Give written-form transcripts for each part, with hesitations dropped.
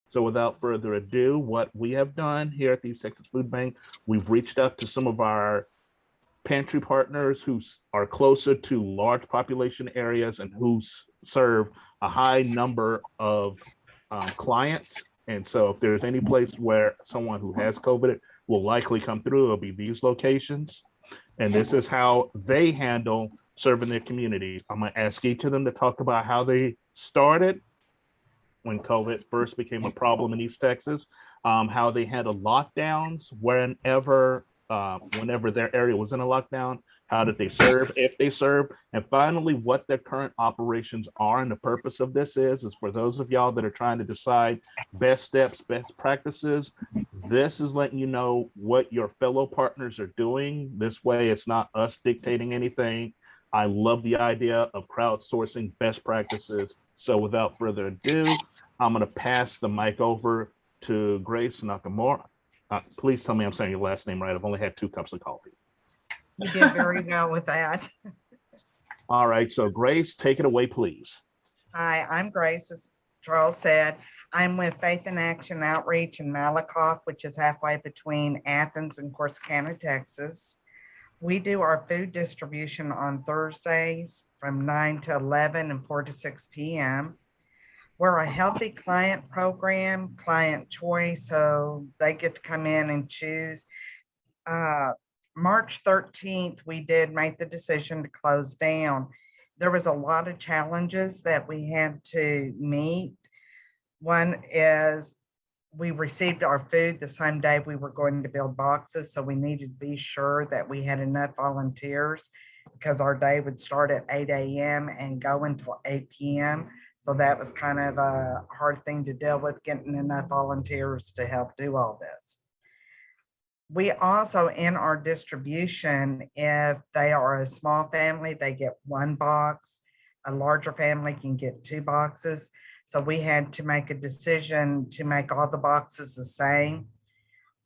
So without further ado, what we have done here at the East Texas Food Bank, we've reached out to some of our pantry partners who are closer to large population areas and who serve a high number of clients. And so if there's any place where someone who has COVID will likely come through, it'll be these locations. And this is how they handle serving their communities. I'm going to ask each of them to talk about how they started when COVID first became a problem in East Texas, how they handled lockdowns whenever their area was in a lockdown, how did they serve, if they serve, and finally, what their current operations are. And the purpose of this is for those of y'all that are trying to decide best steps, best practices, this is letting you know what your fellow partners are doing. This way, it's not us dictating anything. I love the idea of crowdsourcing best practices. So without further ado, I'm going to pass the mic over to Grace Nakamura. Please tell me I'm saying your last name right. I've only had 2 cups of coffee. You did very well with that. All right. So Grace, take it away, please. Hi, I'm Grace, as Charles said. I'm with Faith in Action Outreach in Malakoff, which is halfway between Athens and Corsicana, Texas. We do our food distribution on Thursdays from 9 to 11 and 4 to 6 p.m. We're a healthy client program, client choice, so they get to come in and choose. March 13th, we did make the decision to close down. There was a lot of challenges that we had to meet. One is we received our food the same day we were going to build boxes, so we needed to be sure that we had enough volunteers because our day would start at 8 a.m. and go until 8 p.m. So that was kind of a hard thing to deal with, getting enough volunteers to help do all this. We also, in our distribution, if they are a small family, they get 1 box. A larger family can get 2 boxes. So we had to make a decision to make all the boxes the same.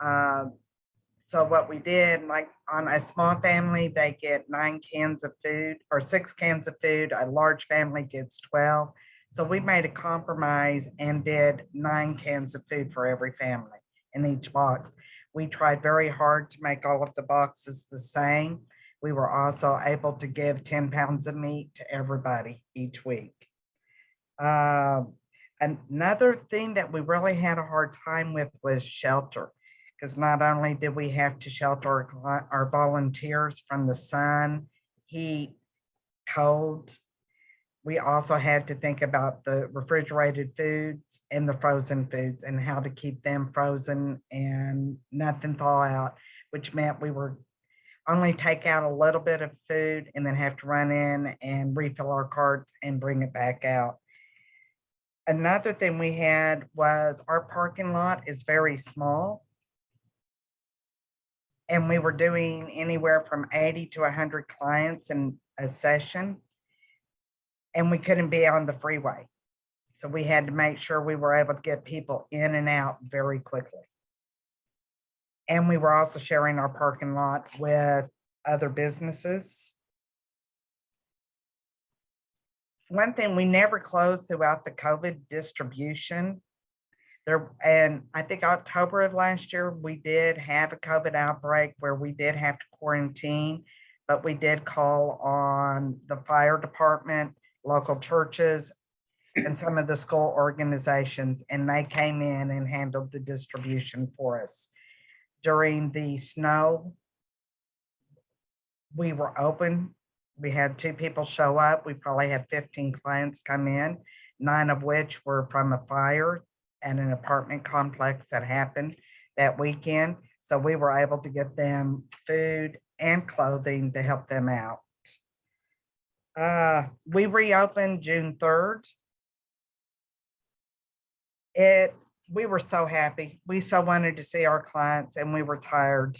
So what we did, like on a small family, they get 9 cans of food or 6 cans of food. A large family gets 12. So we made a compromise and did 9 cans of food for every family in each box. We tried very hard to make all of the boxes the same. We were also able to give 10 pounds of meat to everybody each week. Another thing that we really had a hard time with was shelter, because not only did we have to shelter our volunteers from the sun, heat, cold, we also had to think about the refrigerated foods and the frozen foods and how to keep them frozen and nothing thaw out, which meant we were only take out a little bit of food and then have to run in and refill our carts and bring it back out. Another thing we had was our parking lot is very small. And we were doing anywhere from 80 to 100 clients in a session. And we couldn't be on the freeway. So we had to make sure we were able to get people in and out very quickly. And we were also sharing our parking lot with other businesses. One thing, we never closed throughout the COVID distribution. And I think October of last year, we did have a COVID outbreak where we did have to quarantine, but we did call on the fire department, local churches, and some of the school organizations, and they came in and handled the distribution for us. During the snow, we were open. We had 2 people show up. We probably had 15 clients come in, 9 of which were from a fire at an apartment complex that happened that weekend. So we were able to get them food and clothing to help them out. We reopened June 3rd. We were so happy. We so wanted to see our clients and we were tired.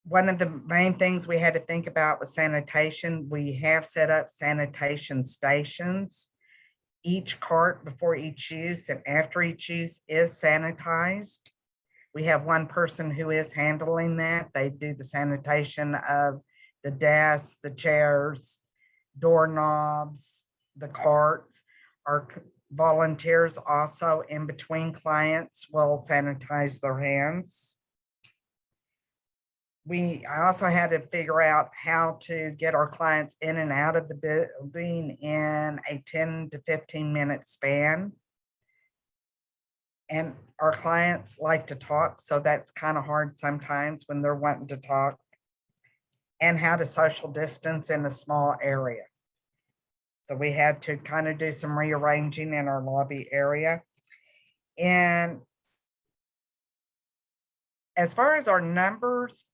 One of the main things we had to think about was sanitation. We have set up sanitation stations. Each cart before each use and after each use is sanitized. We have one person who is handling that. They do the sanitation of the desks, the chairs, doorknobs, the carts. Our Volunteers also in between clients will sanitize their hands. I also had to figure out how to get our clients in and out of the building in a 10 to 15 minute span. And our clients like to talk, so that's kind of hard sometimes when they're wanting to talk. And how to social distance in a small area. So we had to kind of do some rearranging in our lobby area. And as far as our numbers,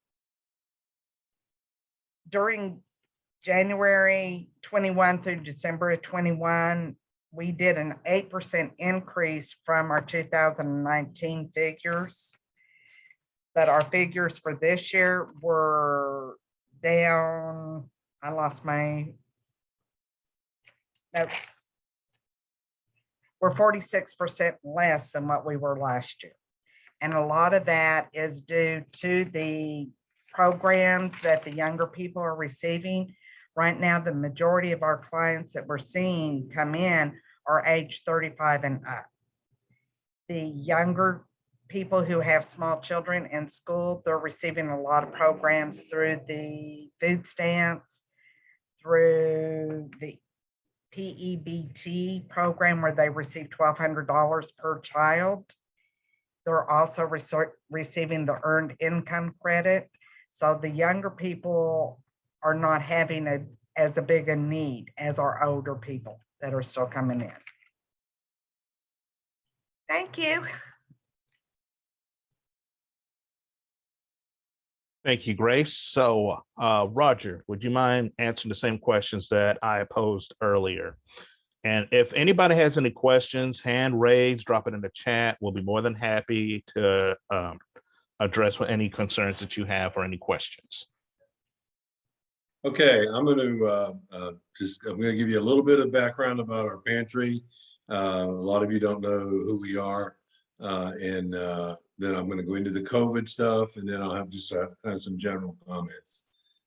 during January 21 through December of 21, we did an 8% increase from our 2019 figures. But our figures for this year were down. I lost my notes. We're 46% less than what we were last year. And a lot of that is due to the programs that the younger people are receiving. Right now, the majority of our clients that we're seeing come in are age 35 and up. The younger people who have small children in school, they're receiving a lot of programs through the food stamps, through the PEBT program where they receive $1,200 per child. They're also receiving the earned income credit. So the younger people are not having as big a need as our older people that are still coming in. Thank you. Thank you, Grace. So, Roger, would you mind answering the same questions that I posed earlier? And if anybody has any questions, hand raised, drop it in the chat. We'll be more than happy to address any concerns that you have or any questions. Okay, I'm going to give you a little bit of background about our pantry. A lot of you don't know who we are, and then I'm going to go into the COVID stuff, and then I'll have just kind of some general comments.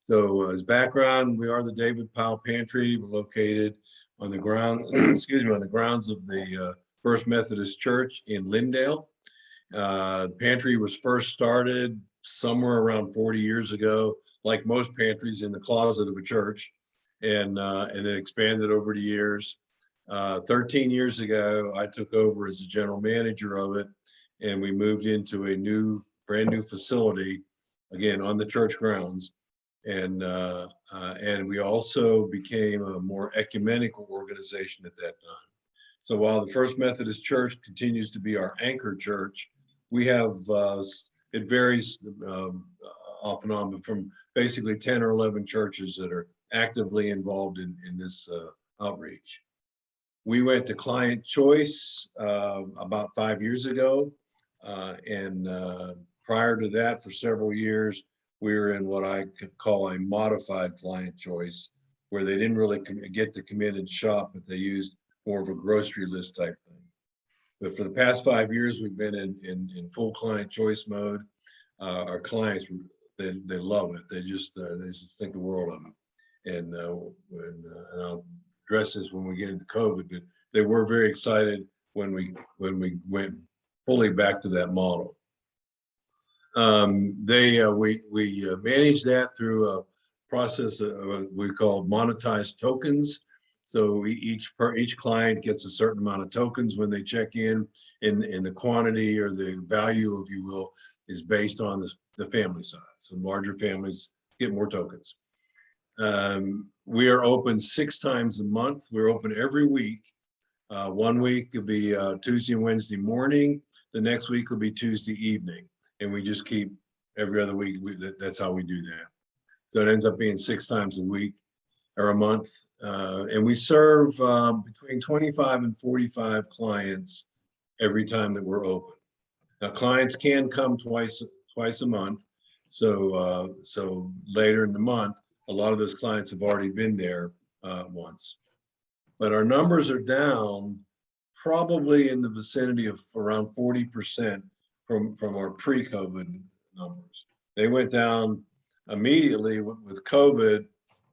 So as background, we are the David Powell Pantry. We're located on the ground, excuse me, on the grounds of the First Methodist Church in Lindale. Pantry was first started somewhere around 40 years ago, like most pantries, in the closet of a church, and it expanded over the years. 13 years ago, I took over as the general manager of it, and we moved into a brand new facility, again on the church grounds, and we also became a more ecumenical organization at that time. So while the First Methodist Church continues to be our anchor church, we have it varies off and on, but from basically 10 or 11 churches that are actively involved in this outreach. We went to client choice about 5 years ago, and prior to that, for several years, we were in what I could call a modified client choice, where they didn't really get to come in and shop, but they used more of a grocery list type thing. But for the past 5 years, we've been in full client choice mode. Our clients, they love it. They just think the world of it. And I'll address this when we get into COVID, but they were very excited when we went fully back to that model. We manage that through a process we call monetized tokens. So each client gets a certain amount of tokens when they check in, and the quantity or the value, if you will, is based on the family size. So larger families get more tokens. We are open 6 times a month. We're open every week. 1 week could be Tuesday and Wednesday morning. The next week will be Tuesday evening. And we just keep every other week. That's how we do that. So it ends up being 6 times a week or a month. And we serve between 25 and 45 clients every time that we're open. Now, clients can come twice a month. So later in the month, a lot of those clients have already been there once. But our numbers are down probably in the vicinity of around 40% from our pre-COVID numbers. They went down immediately with COVID.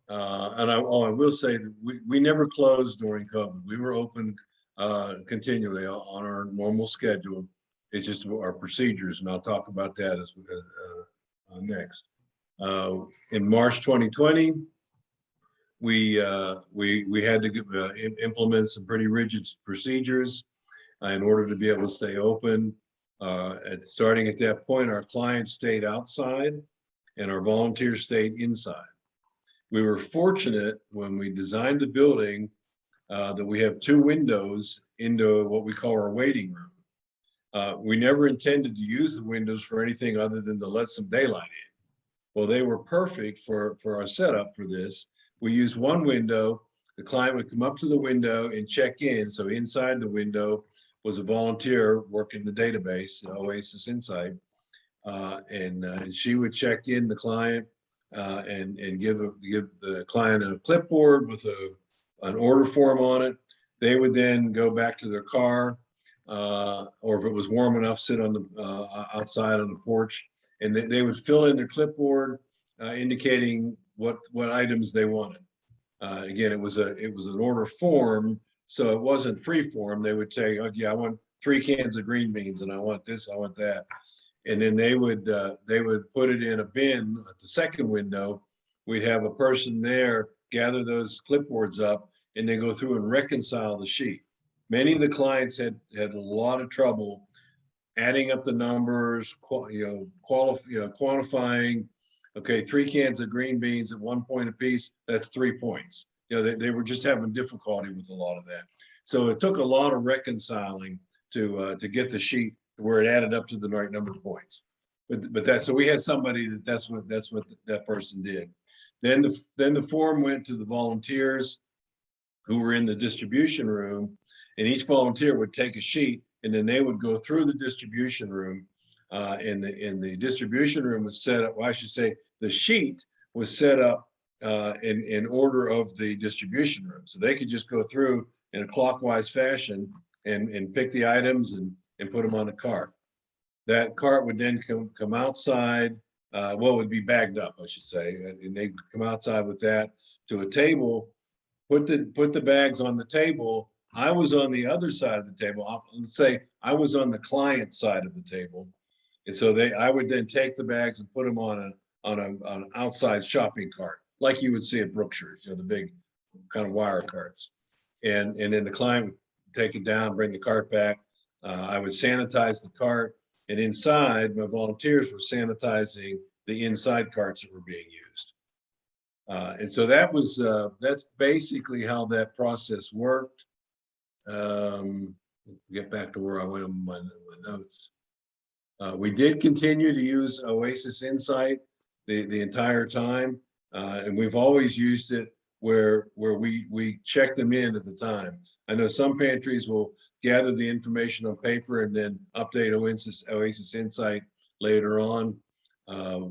And I will say that we never closed during COVID. We were open continually on our normal schedule. It's just our procedures, and I'll talk about that as next. In March 2020, we had to implement some pretty rigid procedures in order to be able to stay open. Starting at that point, our clients stayed outside and our volunteers stayed inside. We were fortunate when we designed the building that we have 2 windows into what we call our waiting room. We never intended to use the windows for anything other than to let some daylight in. Well, they were perfect for our setup for this. We used one window. The client would come up to the window and check in. So inside the window was a volunteer working the database, Oasis Insight. And she would check in the client and give the client a clipboard with an order form on it. They would then go back to their car, or if it was warm enough, sit on the outside on the porch, and they would fill in their clipboard, indicating what items they wanted. Again, it was an order form, so it wasn't free form. They would say, "Oh yeah, I want 3 cans of green beans, and I want this, I want that," and then they would put it in a bin at the second window. We'd have a person there gather those clipboards up, and they go through and reconcile the sheet. Many of the clients had a lot of trouble adding up the numbers, quantifying. Okay, 3 cans of green beans at 1 point apiece, that's 3 points. They were just having difficulty with a lot of that. So it took a lot of reconciling to get the sheet where it added up to the right number of points. But so we had somebody that's what that person did. Then the form went to the volunteers who were in the distribution room, and each volunteer would take a sheet, and then they would go through the distribution room. And the distribution room was set up, well, I should say the sheet was set up in order of the distribution room. So they could just go through in a clockwise fashion and pick the items and put them on a cart. That cart would then come outside, it would be bagged up, I should say, and they'd come outside with that to a table, put the bags on the table. I was on the other side of the table. Let's say I was on the client side of the table. And so I would then take the bags and put them on an outside shopping cart, like you would see at Brookshire's, the big kind of wire carts. And then the client would take it down, bring the cart back. I would sanitize the cart, and inside, my volunteers were sanitizing the inside carts that were being used. And so that's basically how that process worked. Get back to where I went on my notes. We did continue to use Oasis Insight the entire time, and we've always used it where we check them in at the time. I know some pantries will gather the information on paper and then update Oasis Insight later on.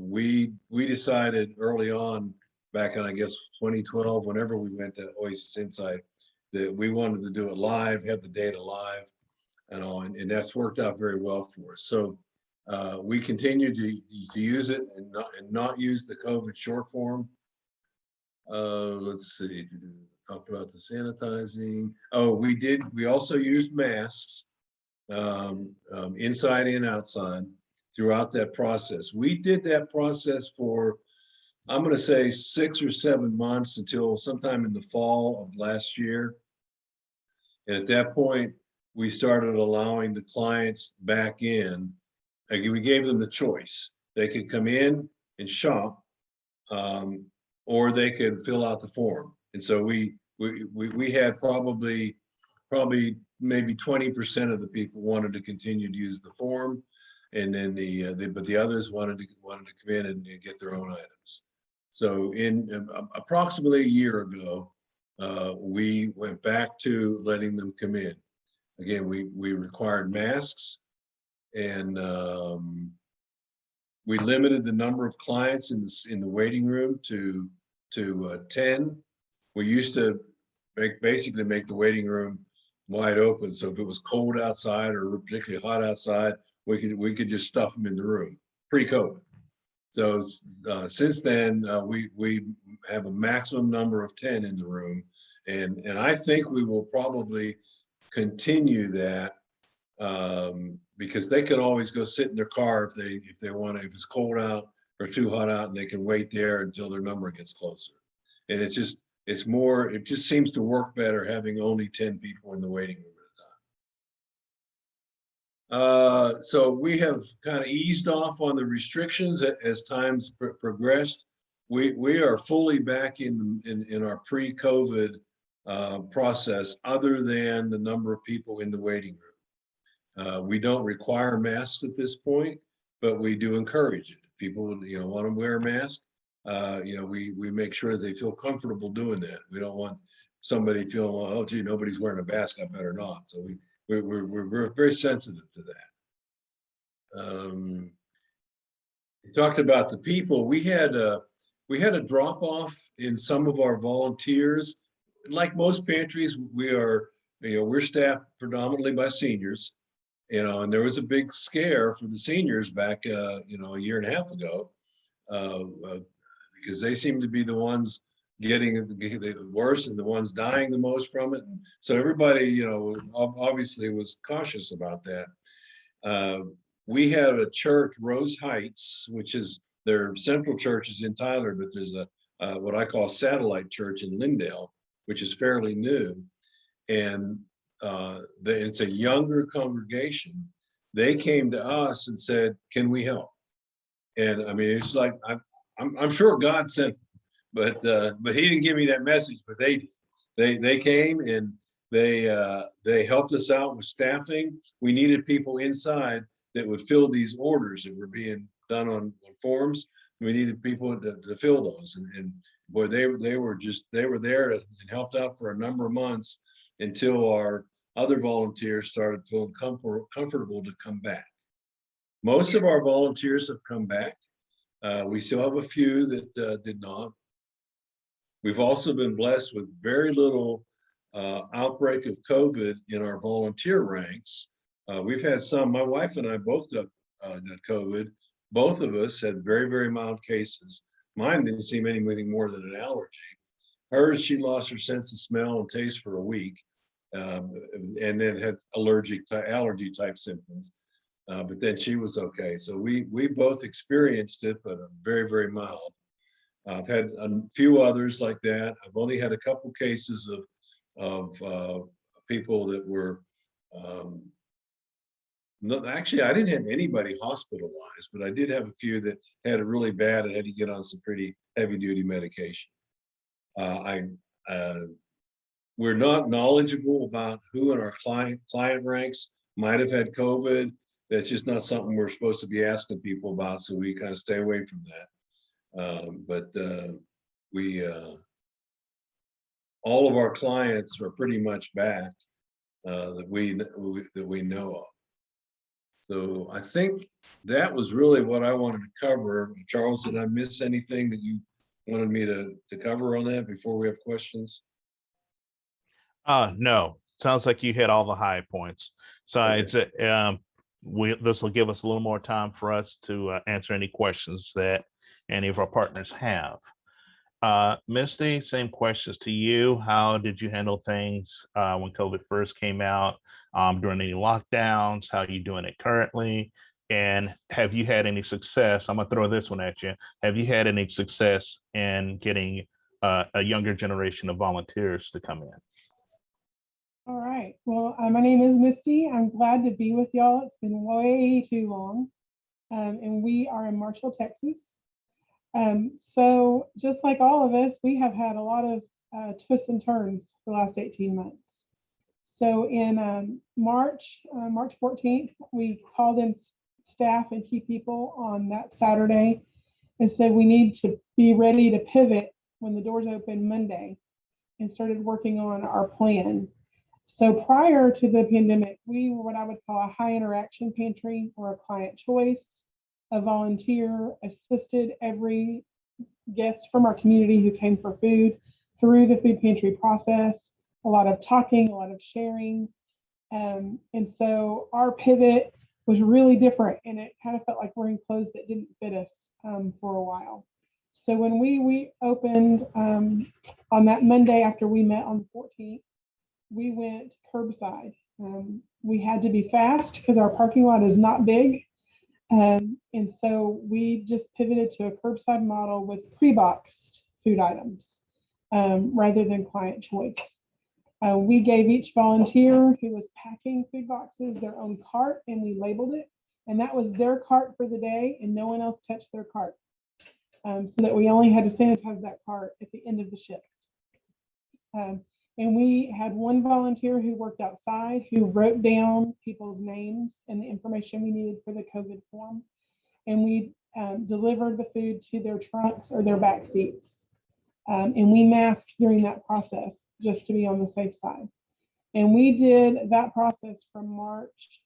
We decided early on, back in I guess 2012, whenever we went to Oasis Insight, that we wanted to do it live, have the data live, and that's worked out very well for us. So we continue to use it and not use the COVID short form. Let's see, talked about the sanitizing. Oh, we also used masks inside and outside throughout that process. We did that process for, I'm going to say 6 or 7 months until sometime in the fall of last year. And at that point, we started allowing the clients back in. We gave them the choice. They could come in and shop, or they could fill out the form. And so we had probably maybe 20% of the people wanted to continue to use the form, and then but the others wanted to come in and get their own items. So in approximately a year ago, we went back to letting them come in. Again, we required masks, and we limited the number of clients in the waiting room to 10. We used to basically make the waiting room wide open, so if it was cold outside or particularly hot outside, we could just stuff them in the room pre-COVID. So since then, we have a maximum number of 10 in the room, and I think we will probably continue that, because they can always go sit in their car if they want to, if it's cold out or too hot out, and they can wait there until their number gets closer. And it just seems to work better having only 10 people in the waiting room at a time. So we have kind of eased off on the restrictions as times progressed. We are fully back in our pre-COVID process, other than the number of people in the waiting room. We don't require masks at this point, but we do encourage it. If people want to wear a mask, we make sure that they feel comfortable doing that. We don't want somebody feeling, well, oh gee, nobody's wearing a mask, I better not. So we're very sensitive to that. We talked about the people. We had a drop off in some of our volunteers. Like most pantries, we're staffed predominantly by seniors, and there was a big scare for the seniors back, a year and a half ago, because they seem to be the ones getting the worst and the ones dying the most from it. And so everybody, obviously was cautious about that. We have a church, Rose Heights, which is their central church is in Tyler, but there's a what I call satellite church in Lindale, which is fairly new. And it's a younger congregation. They came to us and said, can we help? And I mean, it's like, I'm sure God sent, but he didn't give me that message, but they came and they helped us out with staffing. We needed people inside that would fill these orders that were being done on forms. We needed people to fill those, and boy, they were there and helped out for a number of months until our other volunteers started feeling comfortable to come back. Most of our volunteers have come back. We still have a few that did not. We've also been blessed with very little outbreak of COVID in our volunteer ranks. We've had some. My wife and I both got COVID. Both of us had very, very mild cases. Mine didn't seem anything more than an allergy. Hers, she lost her sense of smell and taste for a week, and then had allergy type symptoms. But then she was okay. So we both experienced it, but very, very mild. I've had a few others like that. I've only had a couple cases of people that were, actually, I didn't have anybody hospitalized, but I did have a few that had it really bad and had to get on some pretty heavy duty medication. We're not knowledgeable about who in our client ranks might have had COVID. That's just not something we're supposed to be asking people about, so we kind of stay away from that. But all of our clients are pretty much back that we know of. So I think that was really what I wanted to cover. Charles, did I miss anything that you wanted me to cover on that before we have questions? No, sounds like you hit all the high points. Besides, okay. This will give us a little more time for us to answer any questions that any of our partners have. Misty, same questions to you. How did you handle things when COVID first came out? During any lockdowns? How are you doing it currently? And have you had any success? I'm gonna throw this one at you. Have you had any success in getting a younger generation of volunteers to come in? All right. Well, my name is Misty. I'm glad to be with y'all. It's been way too long. And we are in Marshall, Texas. So just like all of us, we have had a lot of twists and turns for the last 18 months. So in March 14th, we called in staff and key people on that Saturday and said we need to be ready to pivot when the doors open Monday, and started working on our plan. So prior to the pandemic, we were what I would call a high interaction pantry, or a client choice. A volunteer assisted every guest from our community who came for food through the food pantry process. A lot of talking, a lot of sharing. And so our pivot was really different, and it kind of felt like wearing clothes that didn't fit us for a while. So when we opened on that Monday after we met on the 14th, we went curbside. We had to be fast because our parking lot is not big. And so we just pivoted to a curbside model with pre-boxed food items rather than client choice. We gave each volunteer who was packing food boxes their own cart, and we labeled it. And that was their cart for the day, and no one else touched their cart. So that we only had to sanitize that cart at the end of the shift. And we had one volunteer who worked outside who wrote down people's names and the information we needed for the COVID form. And we delivered the food to their trunks or their back seats. And we masked during that process just to be on the safe side. And we did that process from March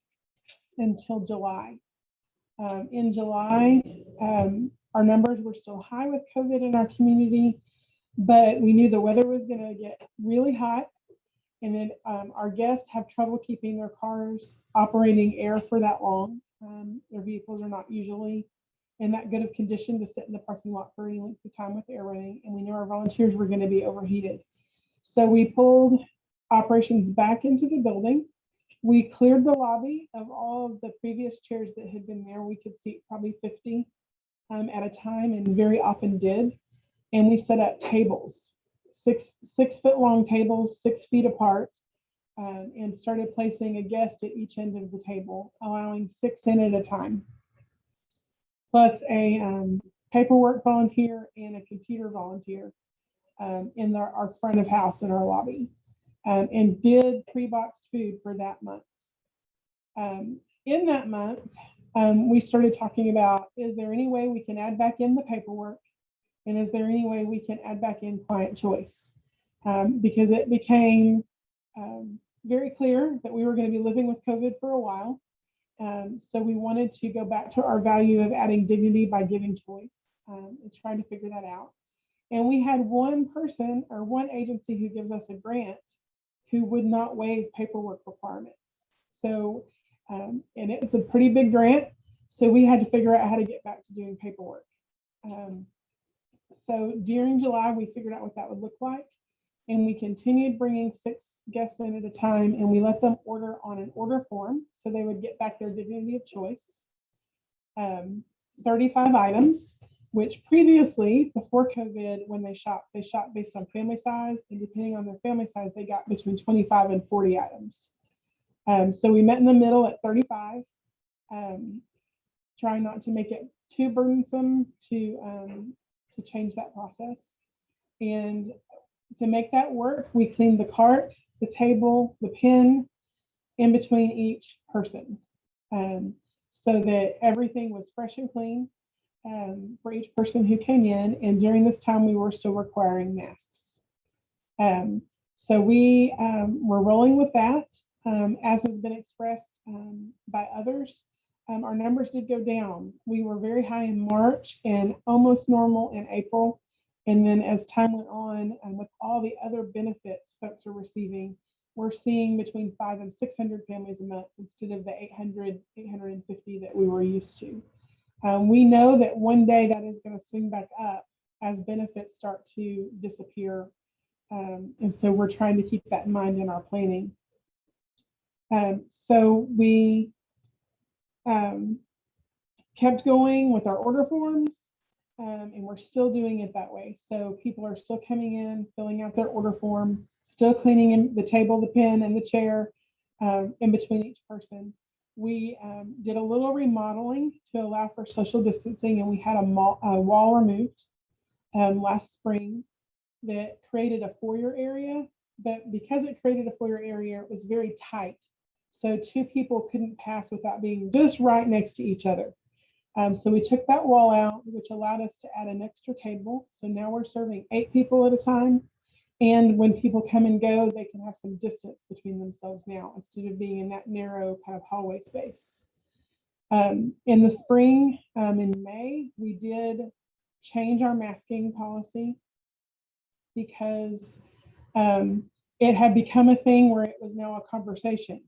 until July. In July, our numbers were still high with COVID in our community, but we knew the weather was going to get really hot. And then our guests have trouble keeping their cars operating air for that long. Their vehicles are not usually in that good of condition to sit in the parking lot for any length of time with air running. And we knew our volunteers were going to be overheated. So we pulled operations back into the building. We cleared the lobby of all of the previous chairs that had been there. We could seat probably 50 at a time, and very often did. And we set up tables, six foot long tables, 6 feet apart, and started placing a guest at each end of the table, allowing 6 in at a time, plus a paperwork volunteer and a computer volunteer in our front of house in our lobby, and did pre-boxed food for that month. In that month, we started talking about, is there any way we can add back in the paperwork? And is there any way we can add back in client choice? Because it became very clear that we were going to be living with COVID for a while. So we wanted to go back to our value of adding dignity by giving choice and trying to figure that out. And we had one person or one agency who gives us a grant who would not waive paperwork requirements. So, and it's a pretty big grant. So we had to figure out how to get back to doing paperwork. So during July, we figured out what that would look like. And we continued bringing 6 guests in at a time, and we let them order on an order form so they would get back their dignity of choice. 35 items, which previously, before COVID, when they shopped based on family size, and depending on their family size, they got between 25 and 40 items. So we met in the middle at 35, trying not to make it too burdensome to change that process. And to make that work, we cleaned the cart, the table, the pin in between each person, so that everything was fresh and clean for each person who came in. And during this time, we were still requiring masks. So we were rolling with that. As has been expressed by others, our numbers did go down. We were very high in March and almost normal in April. And then as time went on, with all the other benefits folks are receiving, we're seeing between 500 and 600 families a month instead of the 800, 850 that we were used to. We know that one day that is going to swing back up as benefits start to disappear. And so we're trying to keep that in mind in our planning. So we kept going with our order forms, and we're still doing it that way. So people are still coming in, filling out their order form, still cleaning in the table, the pen, and the chair in between each person. We did a little remodeling to allow for social distancing, and we had a wall removed last spring that created a foyer area. But because it created a foyer area, it was very tight. So 2 people couldn't pass without being just right next to each other. So we took that wall out, which allowed us to add an extra table. So now we're serving 8 people at a time. And when people come and go, they can have some distance between themselves now instead of being in that narrow kind of hallway space. In the spring, in May, we did change our masking policy because it had become a thing where it was now a conversation.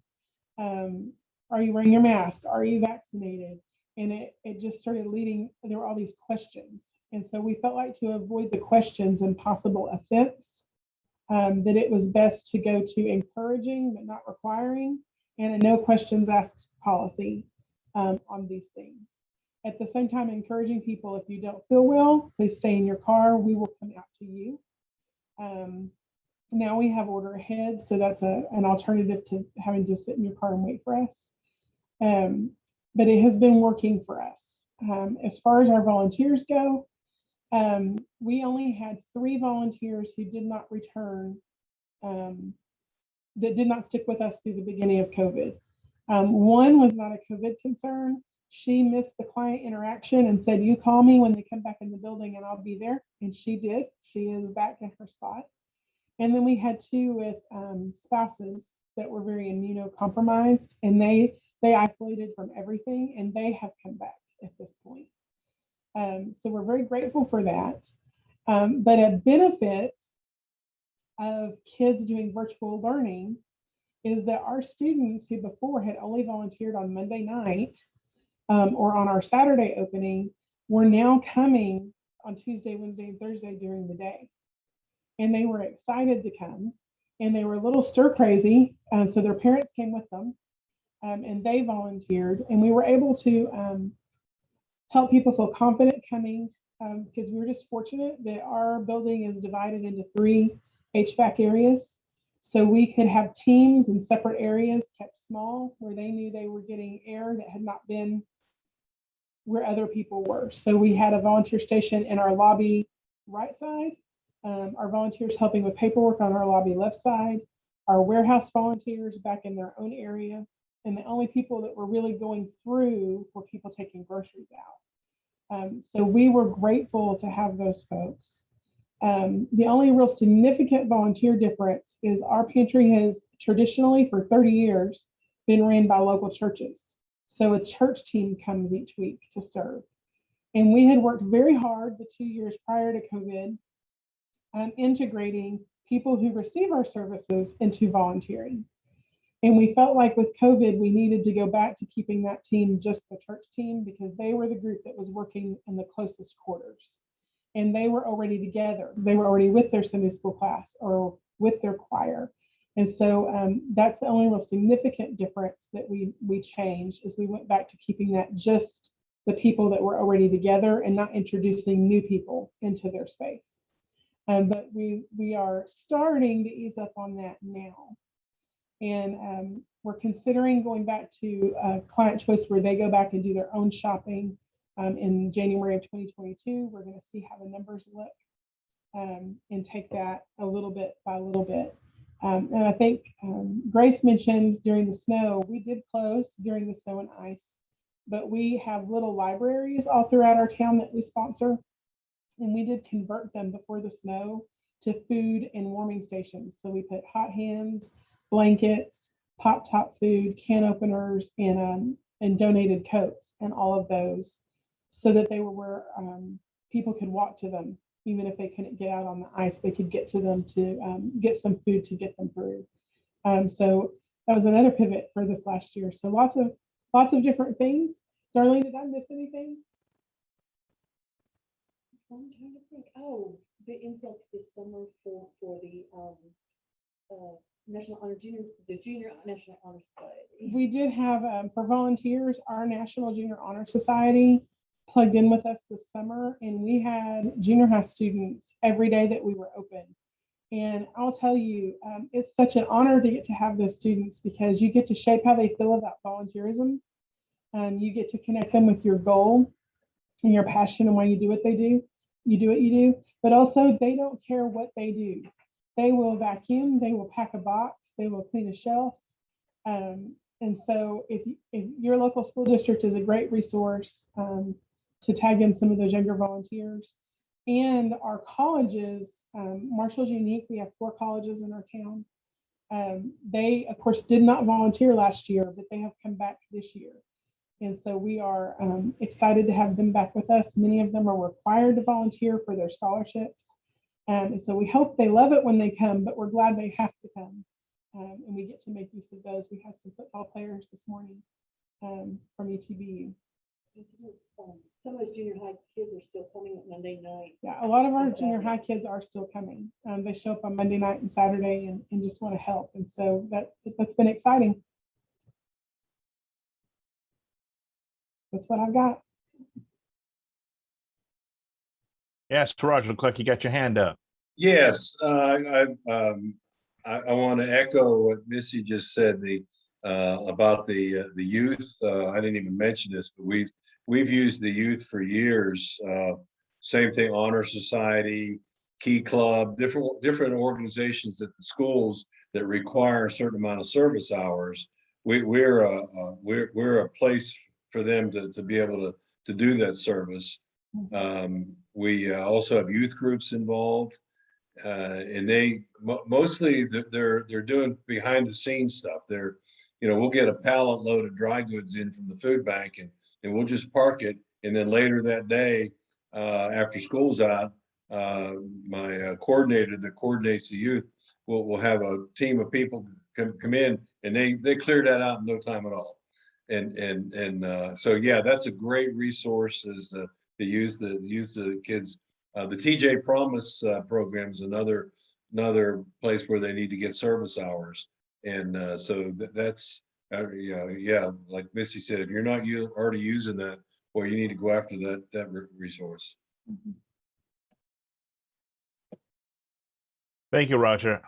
Are you wearing your mask? Are you vaccinated? And it just started leading, there were all these questions. And so we felt like to avoid the questions and possible offense, that it was best to go to encouraging but not requiring, and a no questions asked policy on these things. At the same time, encouraging people, if you don't feel well, please stay in your car. We will come out to you. Now we have order ahead, so that's an alternative to having to sit in your car and wait for us. But it has been working for us. As far as our volunteers go, we only had 3 volunteers who did not return, that did not stick with us through the beginning of COVID. One was not a COVID concern. She missed the client interaction and said, you call me when they come back in the building and I'll be there. And she did. She is back in her spot. And then we had 2 with spouses that were very immunocompromised, and they isolated from everything, and they have come back at this point. So we're very grateful for that. But a benefit of kids doing virtual learning is that our students who before had only volunteered on Monday night or on our Saturday opening were now coming on Tuesday, Wednesday, and Thursday during the day. And they were excited to come, and they were a little stir crazy. So their parents came with them, and they volunteered, and we were able to help people feel confident coming, because we were just fortunate that our building is divided into 3 HVAC areas. So we could have teams in separate areas kept small where they knew they were getting air that had not been where other people were. So we had a volunteer station in our lobby right side, our volunteers helping with paperwork on our lobby left side, our warehouse volunteers back in their own area, and the only people that were really going through were people taking groceries out. So we were grateful to have those folks. The only real significant volunteer difference is our pantry has traditionally for 30 years been ran by local churches. So a church team comes each week to serve. And we had worked very hard the 2 years prior to COVID integrating people who receive our services into volunteering. And we felt like with COVID, we needed to go back to keeping that team just the church team, because they were the group that was working in the closest quarters. And they were already together. They were already with their Sunday school class or with their choir. And so that's the only real significant difference that we changed, is we went back to keeping that just the people that were already together and not introducing new people into their space. But we are starting to ease up on that now. And we're considering going back to client choice, where they go back and do their own shopping in January of 2022. We're going to see how the numbers look and take that a little bit by a little bit. And I think Grace mentioned during the snow, we did close during the snow and ice, but we have little libraries all throughout our town that we sponsor. And we did convert them before the snow to food and warming stations. So we put hot hands, blankets, pop top food, can openers, and donated coats and all of those, so that they were where people could walk to them. Even if they couldn't get out on the ice, they could get to them to get some food to get them through. So that was another pivot for this last year. So lots of different things. Darlene, did I miss anything? I'm trying to think. Oh, the influx this summer for the National Honor Junior, the Junior National Honor Society. We did have for volunteers, our National Junior Honor Society plugged in with us this summer, and we had junior high students every day that we were open. And I'll tell you, it's such an honor to get to have those students, because you get to shape how they feel about volunteerism. You get to connect them with your goal and your passion and why you do what they do. You do what you do, but also they don't care what they do. They will vacuum, they will pack a box, they will clean a shelf. And so if your local school district is a great resource to tag in some of those younger volunteers. And our colleges, Marshall's unique, we have 4 colleges in our town. They, of course, did not volunteer last year, but they have come back this year. And so we are excited to have them back with us. Many of them are required to volunteer for their scholarships. And so we hope they love it when they come, but we're glad they have to come. And we get to make use of those. We had some football players this morning from UTBU. Some of those junior high kids are still coming at Monday night. Yeah, a lot of our junior high kids are still coming. They show up on Monday night and Saturday and just want to help. And so that's been exciting. that's what I've got. Yes, Roger, look like you got your hand up. Yes, I want to echo what Missy just said, about the youth. I didn't even mention this, but we've used the youth for years. Same thing, Honor Society, Key Club, different organizations at the schools that require a certain amount of service hours. We're a place for them to be able to do that service. We also have youth groups involved, and they mostly they're doing behind the scenes stuff. We'll get a pallet load of dry goods in from the food bank, and we'll just park it, and then later that day, after school's out, my coordinator that coordinates the youth will have a team of people come in, and they clear that out in no time at all. So yeah, that's a great resource, is to use the kids. The TJ Promise program is another place where they need to get service hours, and so that's yeah, like Misty said, if you're not already using that, well, you need to go after that resource. Thank you, Roger.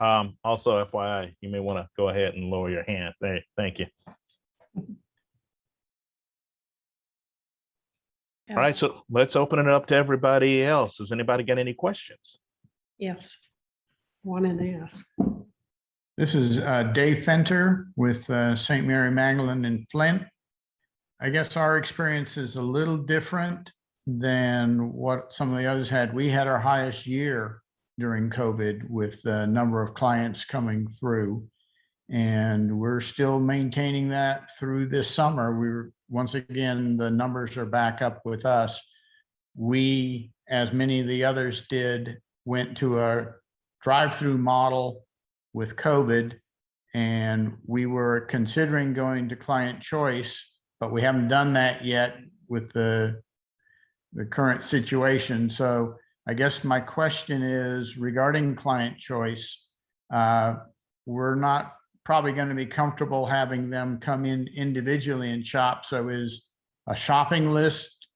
Also, FYI, you may want to go ahead and lower your hand. Thank you. All right, so let's open it up to everybody else. Has anybody got any questions? Yes. Want to ask. This is Dave Fenter with St. Mary Magdalene in Flint. I guess our experience is a little different than what some of the others had. We had our highest year during COVID with the number of clients coming through, and we're still maintaining that through this summer. Once again, the numbers are back up with us. We, as many of the others did, went to a drive-through model with COVID, and we were considering going to client choice, but we haven't done that yet with the current situation. So I guess my question is regarding client choice. We're not probably going to be comfortable having them come in individually and shop. So is a shopping list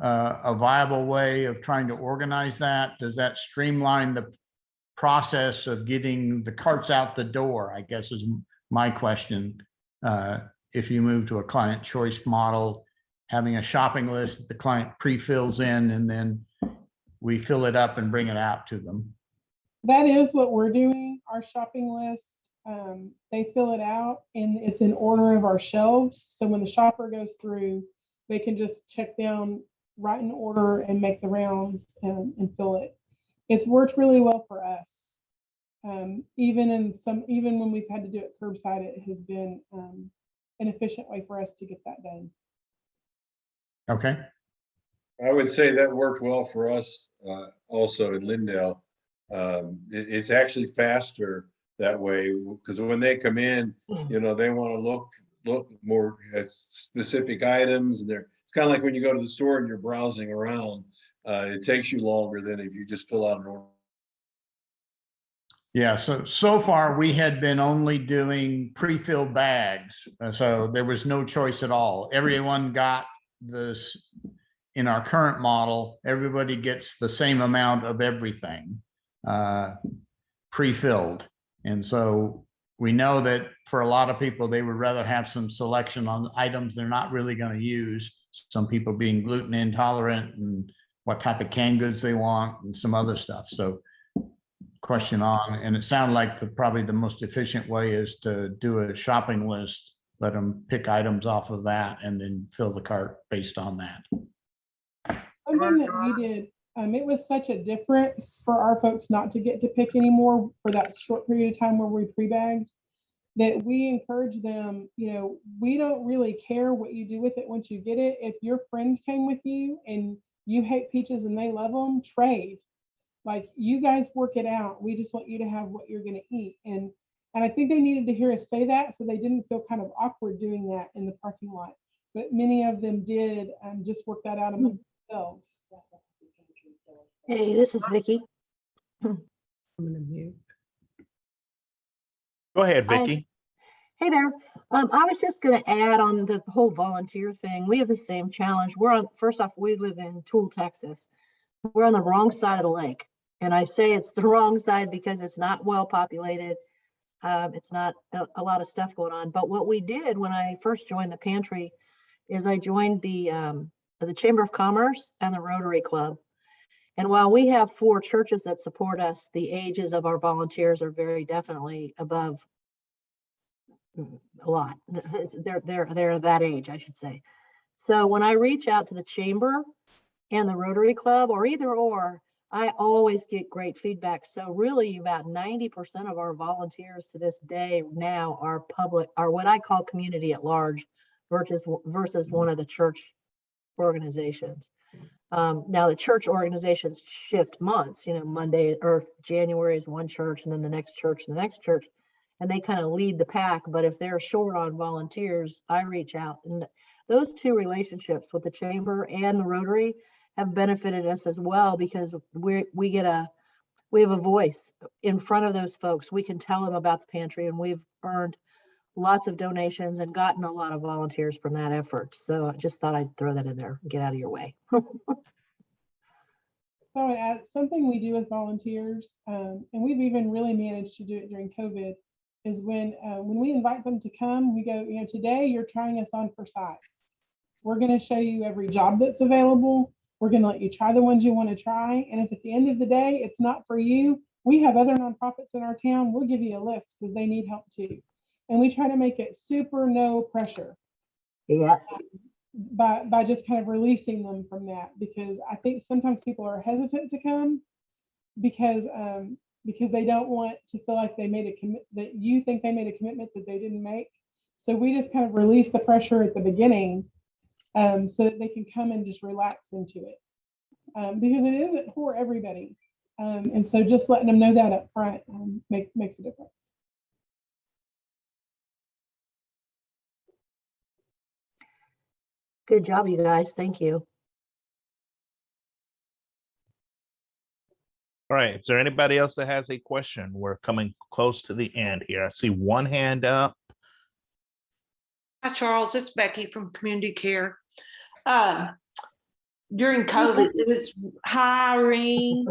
a viable way of trying to organize that? Does that streamline the process of getting the carts out the door, I guess is my question. If you move to a client choice model, having a shopping list that the client pre-fills in, and then we fill it up and bring it out to them. That is what we're doing, our shopping list. They fill it out and it's in order of our shelves. So when the shopper goes through, they can just check down right in order and make the rounds and fill it. It's worked really well for us. Even when we've had to do it curbside, it has been an efficient way for us to get that done. Okay. I would say that worked well for us also in Lindale. It's actually faster that way, because when they come in, they want to look more at specific items, and it's kind of like when you go to the store and you're browsing around. It takes you longer than if you just fill out an order. Yeah, so far we had been only doing pre-filled bags, so there was no choice at all. Everyone got this. In our current model, everybody gets the same amount of everything pre-filled. And so we know that for a lot of people, they would rather have some selection on items they're not really going to use. Some people being gluten intolerant and what type of canned goods they want and some other stuff. So question on, and it sounded like probably the most efficient way is to do a shopping list, let them pick items off of that and then fill the cart based on that. Something that we did, it was such a difference for our folks not to get to pick anymore for that short period of time where we pre-bagged, that we encourage them, we don't really care what you do with it once you get it. If your friend came with you and you hate peaches and they love them, trade. Like, you guys work it out. We just want you to have what you're going to eat. And I think they needed to hear us say that so they didn't feel kind of awkward doing that in the parking lot. But many of them did just work that out amongst themselves. Hey, this is Vicky. I'm going to mute. Go ahead, Vicky. Hey there. I was just going to add on the whole volunteer thing. We have the same challenge. First off, we live in Toole, Texas. We're on the wrong side of the lake. And I say it's the wrong side because it's not well populated. It's not a lot of stuff going on. But what we did when I first joined the Pantry is I joined the Chamber of Commerce and the Rotary Club. And while we have 4 churches that support us, the ages of our volunteers are very definitely above a lot. They're that age, I should say. So when I reach out to the Chamber and the Rotary Club, or either or, I always get great feedback. So really about 90% of our volunteers to this day now are what I call community at large versus one of the church organizations. Now the church organizations shift months, Monday or January is one church and then the next church and the next church, and they kind of lead the pack. But if they're short on volunteers, I reach out. And those 2 relationships with the Chamber and the Rotary have benefited us as well, because we have a voice in front of those folks. We can tell them about the Pantry, and we've earned lots of donations and gotten a lot of volunteers from that effort. So I just thought I'd throw that in there and get out of your way. So something we do with volunteers, and we've even really managed to do it during COVID, is when we invite them to come, we go, today you're trying us on for size. We're going to show you every job that's available. We're going to let you try the ones you want to try. And if at the end of the day, it's not for you, we have other nonprofits in our town. We'll give you a list because they need help too. And we try to make it super no pressure. Yeah. By just kind of releasing them from that, because I think sometimes people are hesitant to come because they don't want to feel like they made that you think they made a commitment that they didn't make. So we just kind of release the pressure at the beginning, so that they can come and just relax into it, because it isn't for everybody. And so just letting them know that up front makes a difference. Good job, you guys. Thank you. All right, is there anybody else that has a question? We're coming close to the end here. I see one hand up. Hi, Charles. It's Becky from Community Care. During COVID, it was hiring.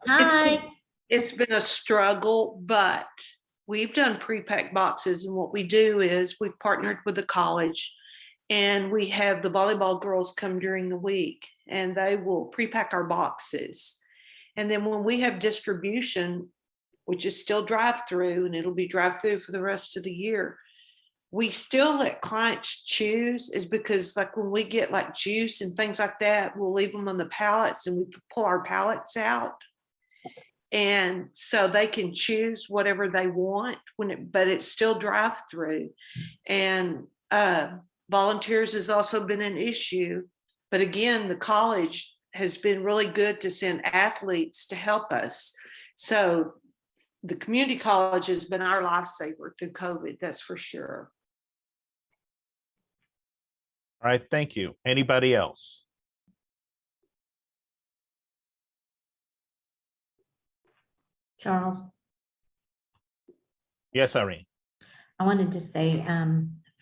Hi. It's been a struggle, but we've done pre-packed boxes. And what we do is we've partnered with the college, and we have the volleyball girls come during the week, and they will pre-pack our boxes. And then when we have distribution, which is still drive-through, and it'll be drive-through for the rest of the year, we still let clients choose, is because like when we get like juice and things like that, we'll leave them on the pallets and we pull our pallets out. And so they can choose whatever they want but it's still drive-through. And volunteers has also been an issue. But again, the college has been really good to send athletes to help us. So the community college has been our lifesaver through COVID, that's for sure. All right, thank you. Anybody else? Charles, Yes, Irene. I wanted to say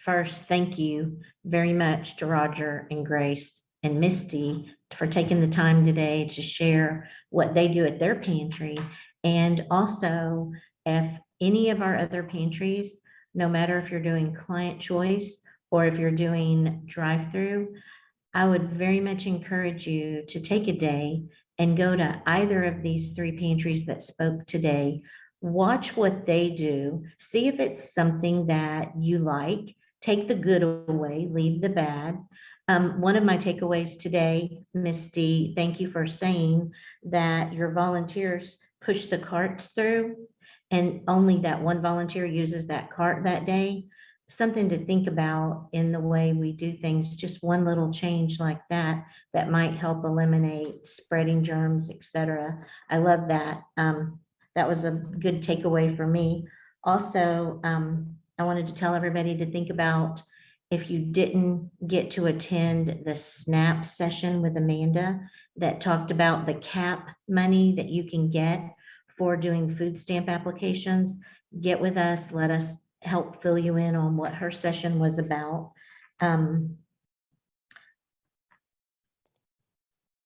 first, thank you very much to Roger and Grace and Misty for taking the time today to share what they do at their pantry. And also, if any of our other pantries, no matter if you're doing client choice or if you're doing drive-through, I would very much encourage you to take a day and go to either of these 3 pantries that spoke today. Watch what they do, see if it's something that you like, take the good away, leave the bad. One of my takeaways today, Misty, thank you for saying that your volunteers push the carts through and only that one volunteer uses that cart that day. Something to think about in the way we do things, just one little change like that, that might help eliminate spreading germs, etc. I love that. That was a good takeaway for me. Also, I wanted to tell everybody to think about, if you didn't get to attend the SNAP session with Amanda that talked about the CAP money that you can get for doing food stamp applications, get with us, let us help fill you in on what her session was about.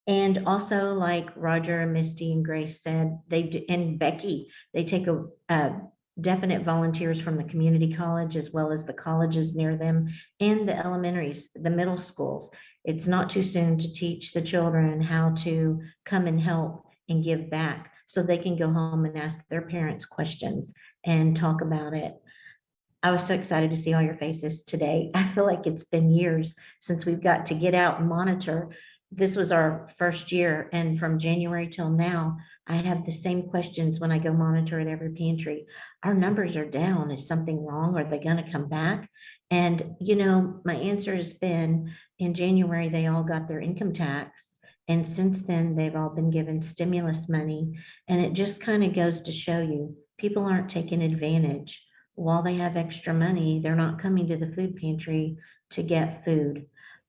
And also, like Roger and Misty and Grace said, and Becky, they take a definite volunteers from the community college as well as the colleges near them and the elementaries, the middle schools. It's not too soon to teach the children how to come and help and give back so they can go home and ask their parents questions and talk about it. I was so excited to see all your faces today. I feel like it's been years since we've got to get out and monitor. This was our first year, and from January till now, I have the same questions when I go monitor at every pantry. Our numbers are down. Is something wrong? Are they going to come back? And, you know, my answer has been in January, they all got their income tax. And since then, they've all been given stimulus money. And it just kind of goes to show you people aren't taking advantage. While they have extra money, they're not coming to the food pantry to get food.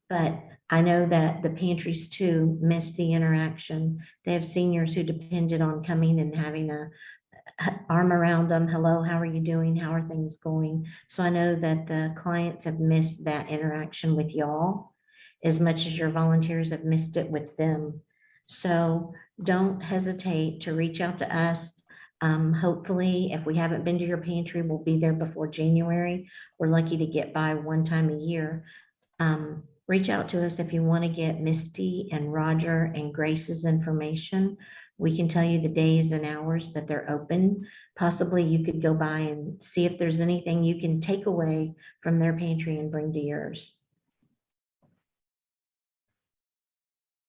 But I know that the pantries too miss the interaction. They have seniors who depended on coming and having a arm around them. Hello, how are you doing? How are things going? So I know that the clients have missed that interaction with y'all as much as your volunteers have missed it with them. So don't hesitate to reach out to us. Hopefully, if we haven't been to your pantry, we'll be there before January. We're lucky to get by one time a year. Reach out to us if you want to get Misty and Roger and Grace's information. We can tell you the days and hours that they're open. Possibly you could go by and see if there's anything you can take away from their pantry and bring to yours.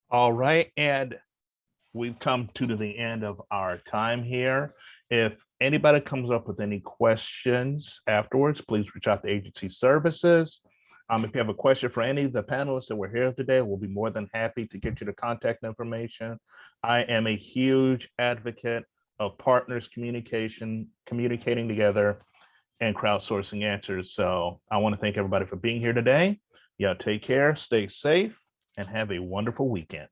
All right, and we've come to the end of our time here. If anybody comes up with any questions afterwards, please reach out to agency services. If you have a question for any of the panelists that were here today, we'll be more than happy to get you the contact information. I am a huge advocate of partners communicating together and crowdsourcing answers. So I want to thank everybody for being here today. Yeah, take care, stay safe, and have a wonderful weekend.